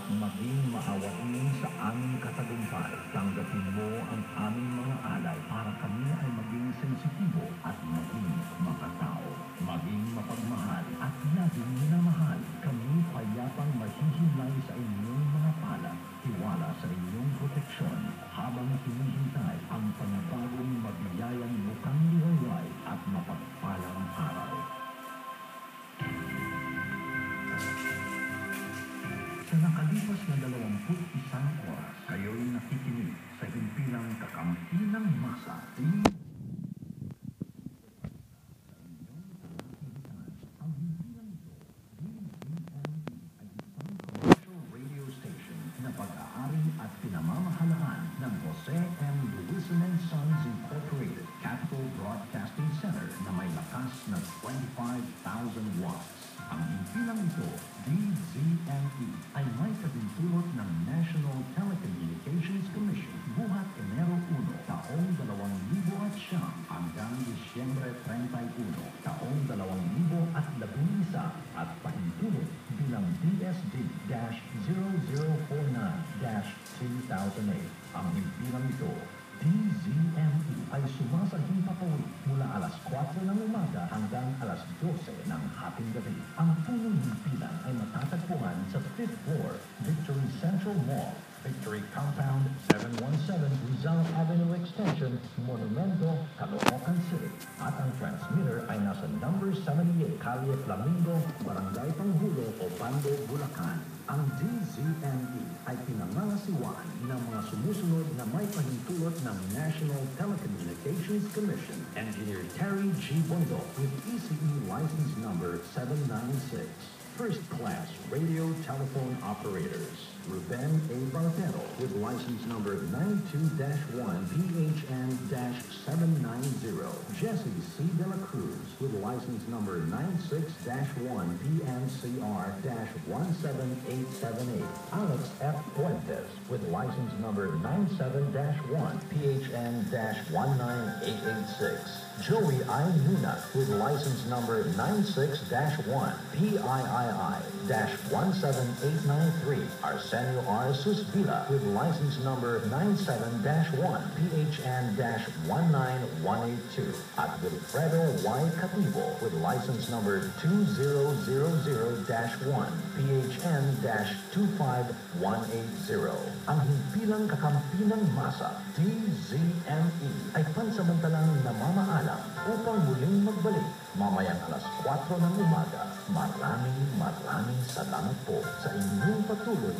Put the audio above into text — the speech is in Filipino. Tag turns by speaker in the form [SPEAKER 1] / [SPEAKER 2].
[SPEAKER 1] maging maawain sa aming katagumpay. Tanggapin mo ang aming mga alay para kami ay maging sensitibo at maging makatao. Maging mapagmahal at laging minamahal. Kami payapang mahihimlay sa inyong mga palad. Tiwala sa inyong proteksyon habang hinihintay ang panibagong mabiyayang mukhang liwayway at mapagpalang araw. Sa nakalipas na 21 oras, kayo'y nakikinig sa himpilang kakampi ng masa. Ang himpilang ito, DZME, ay isang commercial radio station na pag-aari at pinamamahalaan ng Jose M. Luisan and Sons Incorporated Capital Broadcasting Center na may lakas na 25,000 watts. Ang himpilang ito, DZME, ay may kabintulot ng National Telecommunications Commission buhat Enero 1, taong 2009 hanggang Disyembre 31, taong 2011 at pahintulot bilang DSD-0049-2008. Ang himpilang ito, DZME, ay sumasaging papawid mula alas 4 ng umaga hanggang alas 12 ng haping gabi. Ang punong himpilan ay matatagpuan sa 5th floor, Victory Central Mall, Victory Compound, 717 Rizal Avenue Extension, Monumento, Caloocan City. At ang transmitter ay nasa number 78, Calle Flamingo, Barangay Panghulo, Obando, Bulacan. Ang DZME ay pinangangasiwaan ng mga sumusunod na may pahintulot ng National Telecommunications Commission. Engineer Terry G. Bondo with ECE license number 796. First class radio telephone operators. Ruben A. Bartero with license number 92-1 PHN-790. Jesse C. De La Cruz with license number 96-1 PNCR-17878. Alex F. Fuentes with license number 97-1 PHN-19886. Joey I. Nuna with license number 96-1 PIII-17893. Arsenio R. Susvila with license number 97-1 PHN-19182. At Wilfredo Y. Cativo with license number 2000-1 PHN-25180. Ang himpilang kakampi ng masa, DZME, ay pansamantalang namamaalam upang muling magbalik mamayang alas 4 ng umaga. Maraming salamat po sa inyong patuloy